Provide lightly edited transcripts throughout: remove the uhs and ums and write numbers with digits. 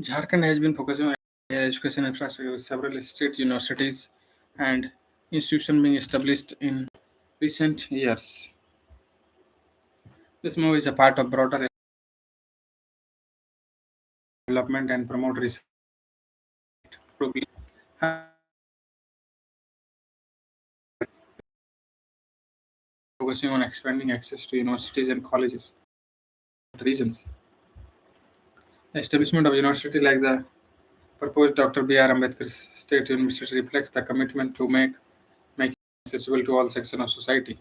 Jharkhand has been focusing on higher education infrastructure with several state universities and institutions being established in recent years. This move is a part of broader development and promote research progress, focusing on expanding access to universities and colleges regions. The establishment of university like the proposed Dr. B.R. Ambedkar State University reflects the commitment to make it accessible to all sections of society.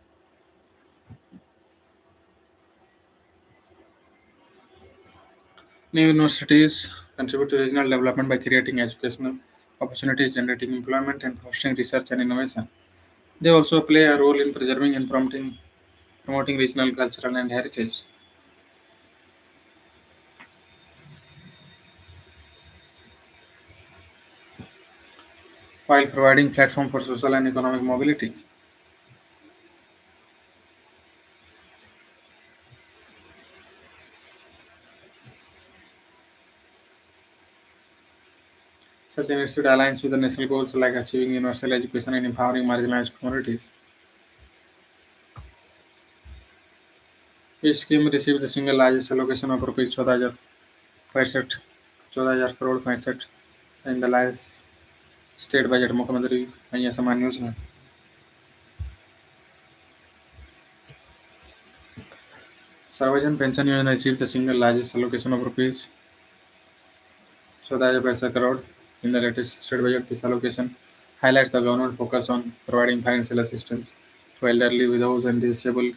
New universities contribute to regional development by creating educational opportunities, generating employment, and fostering research and innovation. They also play a role in preserving and promoting regional cultural and heritage, while providing platform for social and economic mobility. Such initiative aligns with the national goals like achieving universal education and empowering marginalized communities. Each scheme received the single largest allocation of rupees 14,000 crore 65 in the last state budget. मुख्यमंत्री कन्या Samman Yojana Sarvajan Pension Yojana received the single largest allocation of rupees 14,000 crore in the latest state budget. This allocation highlights the government focus on providing financial assistance to elderly widows and disabled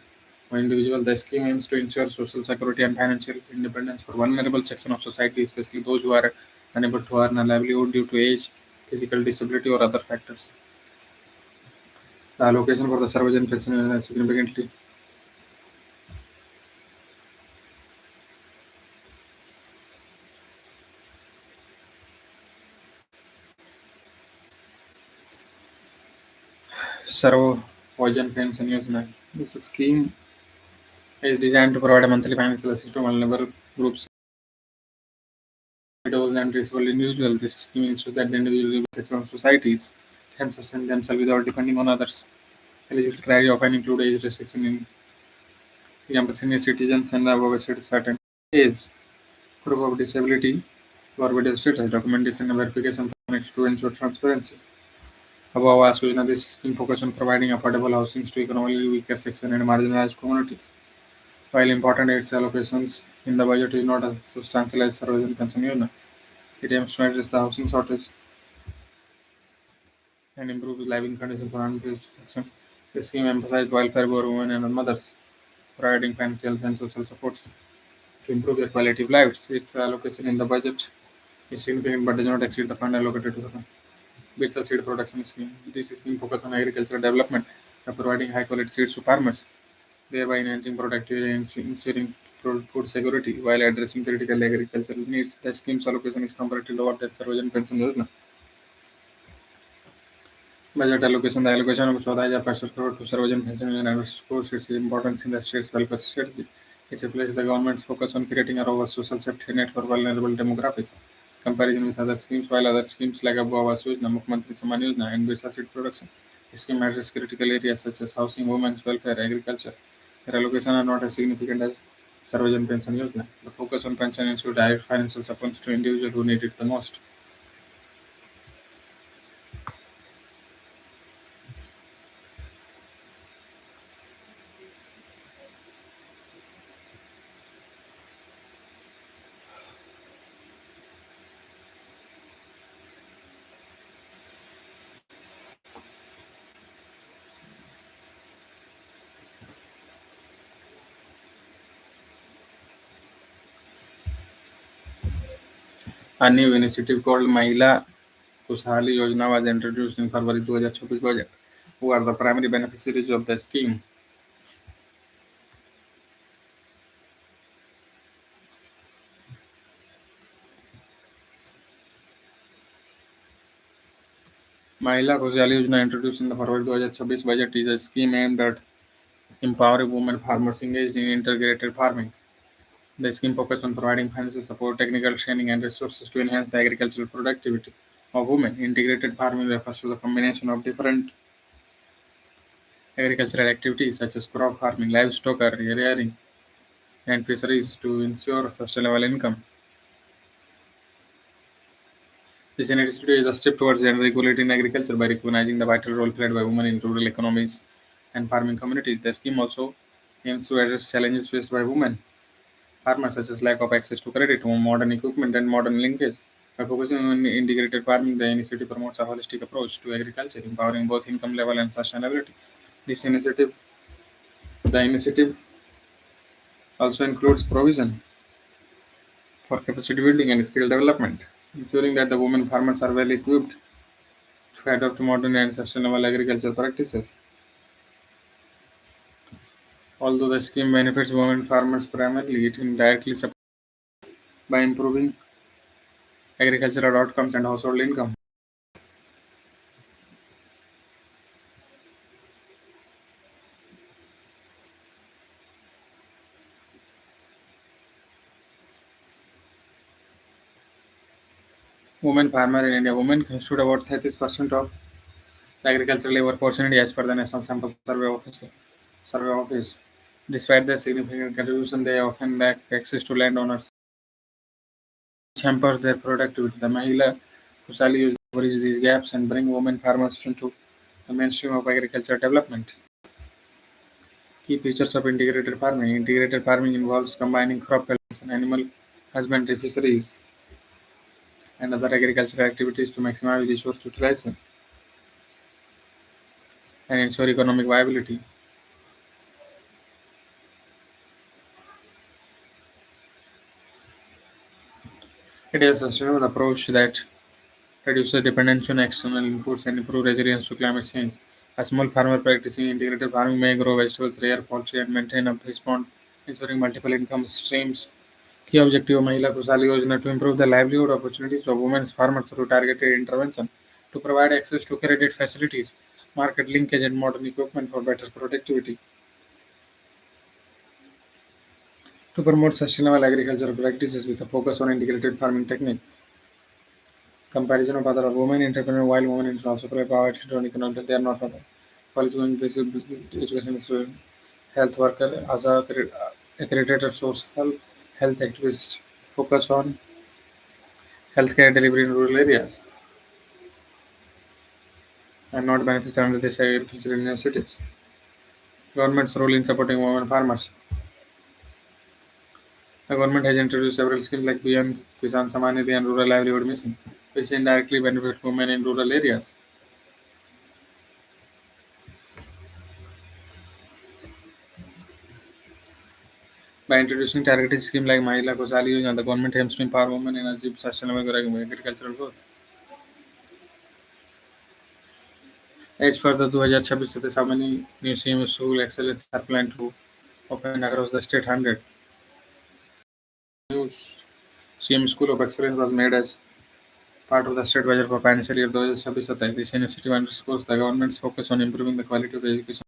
individuals. The scheme aims to ensure social security and financial independence for vulnerable sections of society, especially those who are unable to earn a livelihood due to age, physical disability, or other factors. The allocation for the Sarvajan Pension Yojana is significantly Sarvajan Pension Yojana. This scheme is designed to provide a monthly financial assistance to vulnerable groups, widows, and disabled individuals. This scheme ensures that the individual sections of societies can sustain themselves without depending on others. Eligibility criteria often include age restriction in example senior citizens and above a certain age, proof of disability, or video status, documentation and verification for next to ensure transparency. Above Awas Yojana, this scheme focuses on providing affordable housing to economically weaker sections and marginalized communities. While important its allocations in the budget is not as substantial as Sarvajan Pension Yojana, it aims to address the housing shortage and improve living conditions for underprivileged sections. The scheme emphasizes welfare for women and mothers, providing financial and social supports to improve their quality of life. Its allocation in the budget is significant but does not exceed the fund allocated to the BITSA seed production scheme. This scheme focuses on agricultural development by providing high quality seeds to farmers, thereby enhancing productivity and ensuring food security while addressing critical agricultural needs. The scheme's allocation is comparatively lower than Sarvajan Pension Yojana. Budget allocation: the allocation of 14,000 crore to Sarvajan Pension Yojana underscores its importance in the state's welfare strategy. It reflects the government's focus on creating a robust social safety net for vulnerable demographics. Comparison with other schemes: while other schemes like Abu Awas Yojana, Mukhyamantri Samman Yojana, and Birsa Seed Production, this scheme addresses critical areas such as housing, women's welfare, agriculture. Their allocation are not as significant as Sarvajan Pension Yojana. The focus on pension ensures direct financial support to individuals who need it the most. A new initiative called Mahila Kushali Yojana was introduced in February 2024 budget. Who are the primary beneficiaries of the scheme? Mahila Kushali Yojana introduced in the February 2024 budget is a scheme aimed at empowering women farmers engaged in integrated farming. The scheme focuses on providing financial support, technical training, and resources to enhance the agricultural productivity of women. Integrated farming refers to the combination of different agricultural activities such as crop farming, livestock rearing, and fisheries to ensure sustainable income. This initiative is a step towards gender equality in agriculture by recognizing the vital role played by women in rural economies and farming communities. The scheme also aims to address challenges faced by women farmers, such as lack of access to credit, modern equipment, and modern linkage. By focusing on integrated farming, the initiative promotes a holistic approach to agriculture, empowering both income level and sustainability. This initiative, the initiative also includes provision for capacity building and skill development, ensuring that the women farmers are well equipped to adopt modern and sustainable agricultural practices. Although the scheme benefits women farmers primarily, it indirectly supports by improving agricultural outcomes and household income. Women farmer in India. Women constitute about 30% of the agricultural labor opportunity as per the National Sample Survey Office. Despite their significant contribution, they often lack access to landowners, which hampers their productivity. The Mahila Kusali use to bridge these gaps and bring women farmers into the mainstream of agricultural development. Key features of integrated farming. Integrated farming involves combining crop cultivation, animal husbandry, fisheries, and other agricultural activities to maximize resource utilization and ensure economic viability. It is a sustainable approach that reduces dependence on external inputs and improves resilience to climate change. A small farmer practicing integrated farming may grow vegetables, rear poultry, and maintain a fish pond, ensuring multiple income streams. Key objective of Mahila Kusali Yojana to improve the livelihood opportunities of women farmers through targeted intervention, to provide access to credit facilities, market linkage, and modern equipment for better productivity, to promote sustainable agricultural practices with a focus on integrated farming technique. Comparison of other women entrepreneurs while women in also play power on economic they are not other. College going disability education is health worker as a accredited source health activist focus on healthcare delivery in rural areas and not benefits under the agricultural initiatives. Government's role in supporting women farmers. The government has introduced several schemes like PM Kisan Samman Nidhi and Rural Livelihood Mission, which indirectly benefit women in rural areas. By introducing targeted schemes like Mahila Kosali Yojana, the government aims to empower women and achieve sustainable agricultural growth. As for the 2026 status, how many new CM school excellence are planned to open across the state? 100. New CM School of Excellence was made as part of the state budget for financial year 2026. This initiative underscores the government's focus on improving the quality of education.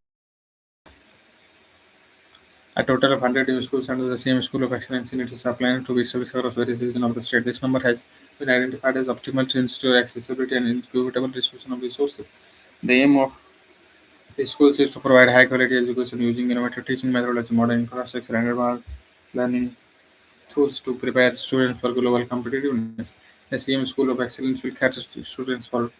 A total of 100 new schools under the same School of Excellence initiatives are planned to be established across various regions of the state. This number has been identified as optimal to ensure accessibility and equitable distribution of resources. The aim of these schools is to provide high quality education using innovative teaching methodology, modern infrastructure, and advanced learning tools to prepare students for global competitiveness. The CM School of Excellence will cater to students from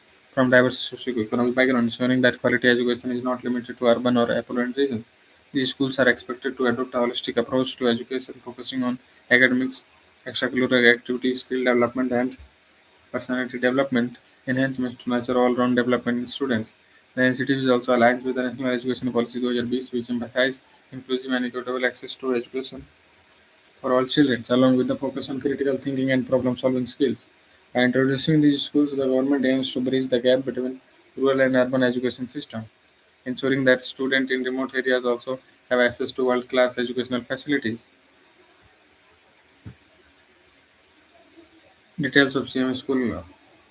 diverse socioeconomic backgrounds, ensuring that quality education is not limited to urban or affluent regions. These schools are expected to adopt a holistic approach to education, focusing on academics, extracurricular activities, skill development, and personality development enhancements to nurture all-round development in students. The initiative is also aligned with the National Education Policy 2020, which emphasizes inclusive and equitable access to education for all children, along with the focus on critical thinking and problem-solving skills. By introducing these schools, the government aims to bridge the gap between rural and urban education system, ensuring that students in remote areas also have access to world-class educational facilities. Details of CM School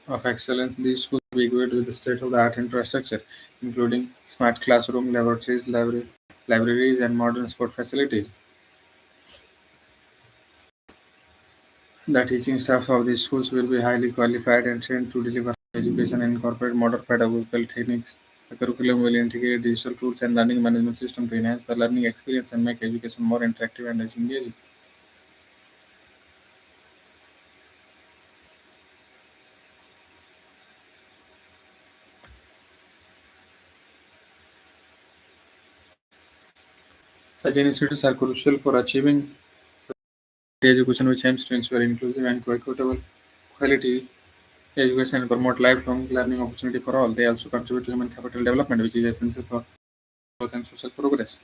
of Excellence. These schools will be equipped with state-of-the-art infrastructure, including smart classroom, laboratories, libraries, and modern sport facilities. The teaching staff of these schools will be highly qualified and trained to deliver education and incorporate modern pedagogical techniques. The curriculum will integrate digital tools and learning management system to enhance the learning experience and make education more interactive and engaging. Such institutes are crucial for achieving education which aims to ensure inclusive and equitable quality education and promote lifelong learning opportunity for all. They also contribute to human capital development, which is essential for growth and social progress.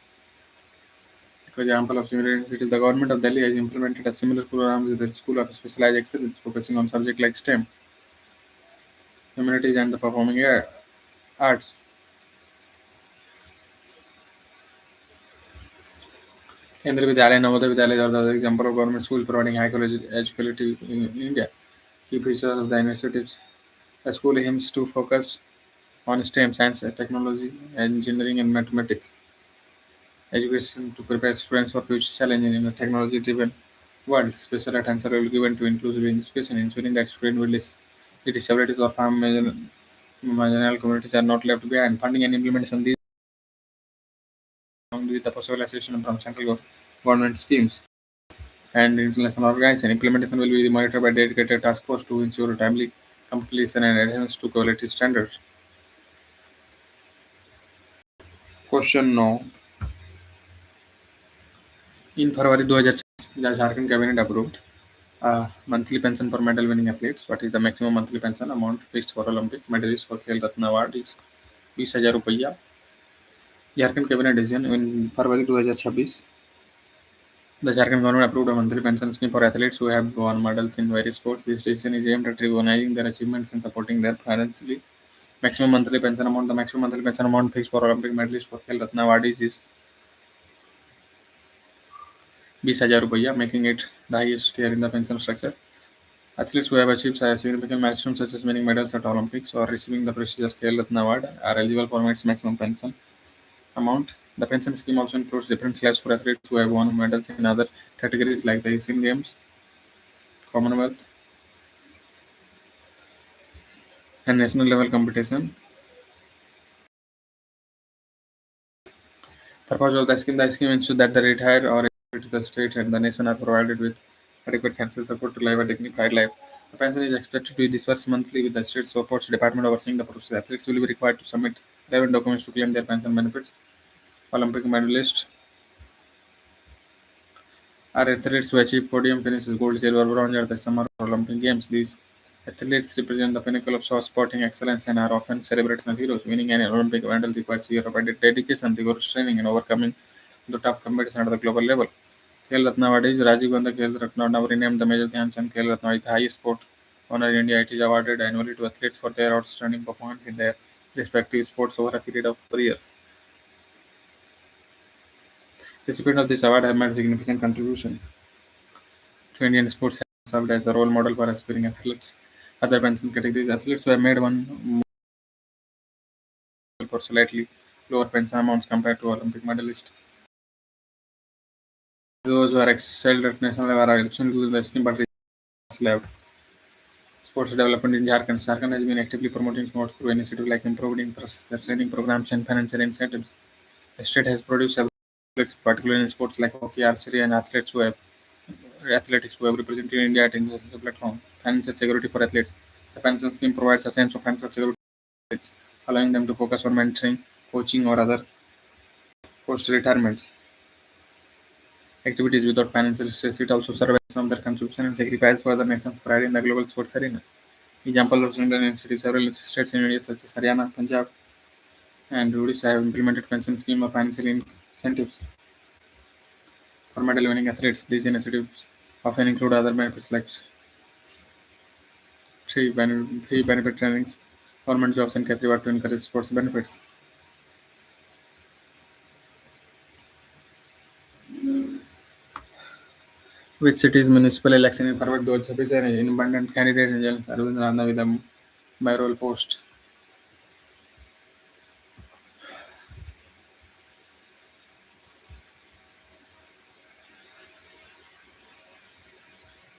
For example of similar initiatives, the government of Delhi has implemented a similar program with the School of Specialized Excellence, focusing on subjects like STEM, humanities, and the performing arts. Kendra Vidyalaya and Navodaya Vidyalaya are the other example of government schools providing high quality education in India. Key features of the initiatives: the school aims to focus on STEM, science, technology, engineering, and mathematics. Education to prepare students for future challenges in a technology-driven world. Special attention will be given to inclusive education, ensuring that students with disabilities or from marginal communities are not left behind. Funding and implementation these along with the possible assistance from central government schemes and international organizations. Implementation will be monitored by dedicated task force to ensure timely completion and adherence to quality standards. Question no. In February 2006, the Jharkhand cabinet approved monthly pension for medal winning athletes. What is the maximum monthly pension amount fixed for Olympic medalists for Khel Ratna Award is 20,000 रुपया. Jharkhand cabinet decision in February 2026. The Jharkhand government approved a monthly pension scheme for athletes who have won medals in various sports. This decision is aimed at recognizing their achievements and supporting their financially. Maximum monthly pension amount. The maximum monthly pension amount fixed for Olympic medalists for Khel Ratna awardees is 20,000 रुपया, making it the highest tier in the pension structure. Athletes who have achieved significant milestones such as winning medals at Olympics or receiving the prestigious Khel Ratna Award are eligible for its maximum pension amount. The pension scheme also includes different slabs for athletes who have won medals in other categories like the Asian Games, Commonwealth, and national level competition. Purpose of the scheme ensures that the retired or to the state and the nation are provided with adequate financial support to live a dignified life. The pension is expected to be disbursed monthly with the state supports department overseeing the process. Athletes will be required to submit relevant documents to claim their pension benefits. Olympic medalists are athletes who achieve podium finishes, gold, silver, bronze at the Summer Olympic Games. These athletes represent the pinnacle of sporting excellence and are often celebrated as heroes. Winning an Olympic medal requires years of dedication, rigorous training, and overcoming the tough competition at the global level. Khel Ratna Award is Rajiv Gandhi Khel Ratna, now renamed the Major Dhyan Chand Khel Ratna, is the highest sport honor in India. It is awarded annually to athletes for their outstanding performance in their respective sports over a period of 4 years. Recipients of this award have made significant contribution to Indian sports, have served as a role model for aspiring athletes. Other pension categories: athletes who have made one for slightly lower pension amounts compared to Olympic medalists. Those who are excelled at national level are eligible to the scheme but slab. Sports development in Jharkhand. Jharkhand has been actively promoting sports through initiatives like improved infrastructure, training programs, and financial incentives. The state has produced several athletes, particularly in sports like hockey, archery, and athletics who have represented India at international platform. Financial security for athletes. The pension scheme provides a sense of financial security for athletes, allowing them to focus on mentoring, coaching, or other post-retirement activities without financial stress. It also serves from their contribution and sacrifice for the nation's pride in the global sports arena. Example of Indian institutes, several states in India such as Haryana, Punjab, and Odisha have implemented pension scheme of financial incentives for medal winning athletes. These initiatives often include other benefits like free benefit trainings, government jobs, and cash reward to encourage sports benefits. Which cities municipal election in February 2026 an independent candidate in General Arvind Rana with a mayoral post.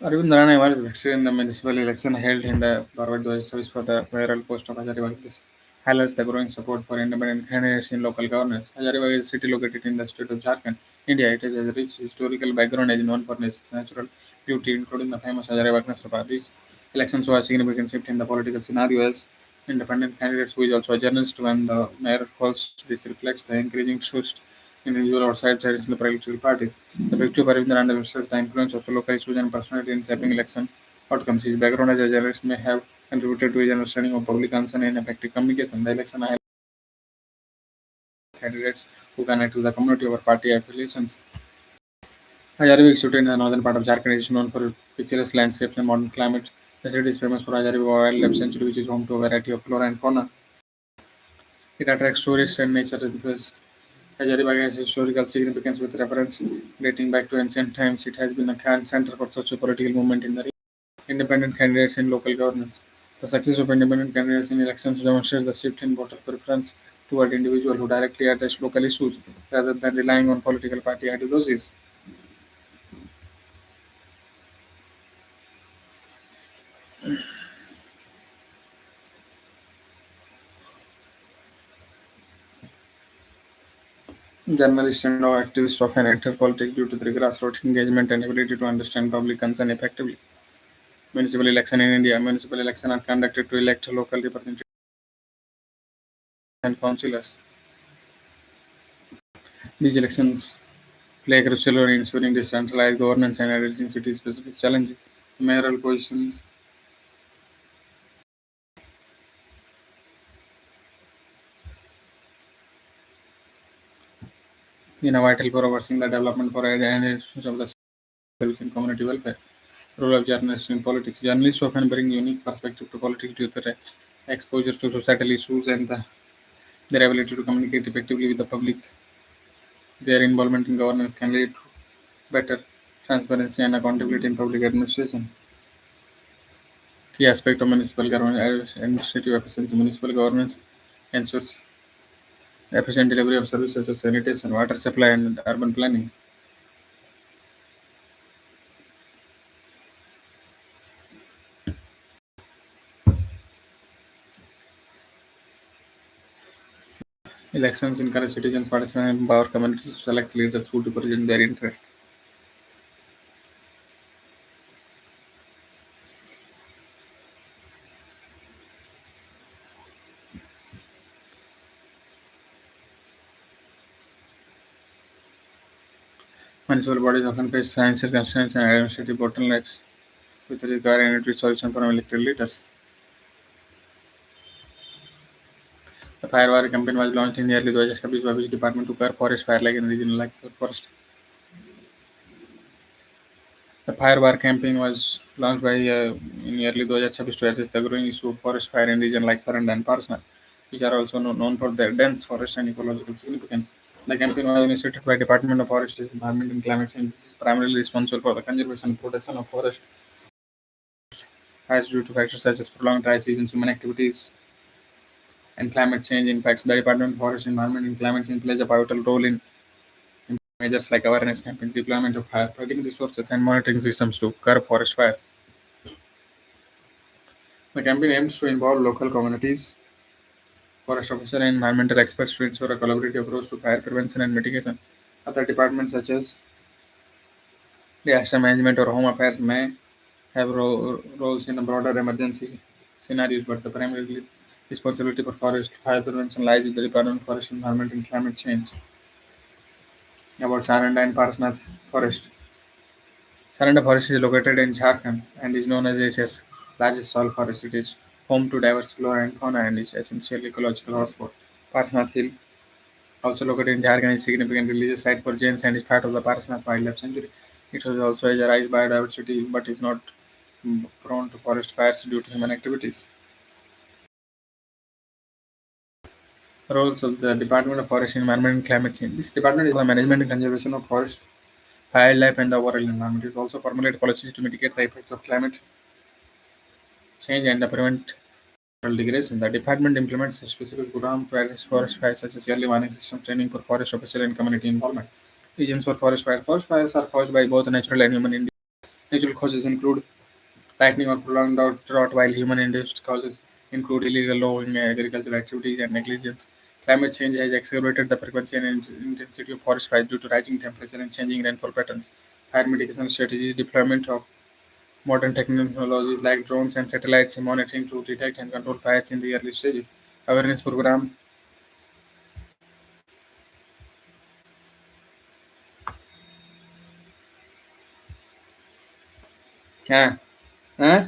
Arvind Rana was elected in the municipal election held in the Bharwat Dwaj service for the mayoral post of Hazaribagh. This highlights the growing support for independent candidates in local governance. Hazaribagh is a city located in the state of Jharkhand, India. It has a rich historical background and is known for its natural beauty, including the famous Hazaribagh National Park. These elections saw a significant shift in the political scenario as independent candidates, who is also a journalist, when the mayor holds. This reflects the increasing trust in individual outside traditional political parties. The victory of Arvind illustrates the influence of local issues and personality in shaping election outcomes. His background as a journalist may have contributed to his understanding of public concern and effective communication. The election highlighted candidates who connect with the community over party affiliations. Hazaribagh is situated in the northern part of Jharkhand. It is known for picturesque landscapes and modern climate. The city is famous for Hazaribagh Wildlife Sanctuary, which is home to a variety of flora and fauna. It attracts tourists and nature enthusiasts. Hazaribagh has historical significance with reference dating back to ancient times. It has been a center for socio-political movement in the region. Independent candidates in local governance. The success of independent candidates in elections demonstrates the shift in voter preference toward individuals who directly address local issues rather than relying on political party ideologies. Journalists and law activists often enter politics due to their grassroots engagement and ability to understand public concern effectively. Municipal election in India. Municipal elections are conducted to elect local representatives and councillors. These elections play a crucial role in ensuring decentralized governance and addressing city-specific challenges. Mayoral positions in a vital for overseeing the development for and of the service and community welfare. Role of journalists in politics. Journalists often bring unique perspective to politics due to their exposure to societal issues and their ability to communicate effectively with the public. Their involvement in governance can lead to better transparency and accountability in public administration. Key aspect of municipal government administrative efficiency. Municipal governance ensures efficient delivery of services such as sanitation, water supply, and urban planning. Elections encourage citizens' participation and empower communities to select leaders who represent their interests. Municipal bodies often face financial constraints and administrative bottlenecks, which require immediate solutions from elected leaders. The fire war campaign was launched in early 2026 by which department to curb forest fire like in regional like forest. The fire war campaign was launched by in early 2026 to address the growing issue of forest fire in regions like Saranda and Parsna, which are also known for their dense forest and ecological significance. The campaign was initiated by Department of Forestry, Environment and Climate Change, which is primarily responsible for the conservation and protection of forest fires due to factors such as prolonged dry seasons, human activities, and climate change impacts. The Department of Forest, Environment and Climate Change plays a pivotal role in measures like awareness campaigns, deployment of firefighting resources, and monitoring systems to curb forest fires. The campaign aims to involve local communities, forest officers, and environmental experts to ensure a collaborative approach to fire prevention and mitigation. Other departments such as disaster management or home affairs may have roles in a broader emergency scenarios, but the primary responsibility for forest fire prevention lies with the Department of Forest, Environment and Climate Change. About Saranda and Parsnath Forest. Saranda Forest is located in Jharkhand and is known as Asia's largest salt forest. It is home to diverse flora and fauna and is essential ecological hotspot. Parsnath Hill, also located in Jharkhand, is a significant religious site for Jains and is part of the Parsnath Wildlife Sanctuary. It has also has a rich biodiversity but is not prone to forest fires due to human activities. Roles of the Department of Forest, Environment and Climate Change. This department is the management and conservation of forest, wildlife, and the overall environment. It also formulates policies to mitigate the effects of climate change and prevent coral degradation. The department implements a specific program to address forest fires, such as early warning system training for forest officers and community involvement. Reasons for forest fires. Forest fires are caused by both natural and human Natural causes include lightning or prolonged drought, while human-induced causes include illegal logging, agricultural activities, and negligence. Climate change has accelerated the frequency and intensity of forest fires due to rising temperature and changing rainfall patterns. Fire mitigation strategies, deployment of modern technologies like drones and satellites monitoring to detect and control fires in the early stages. Awareness program. क्या हाँ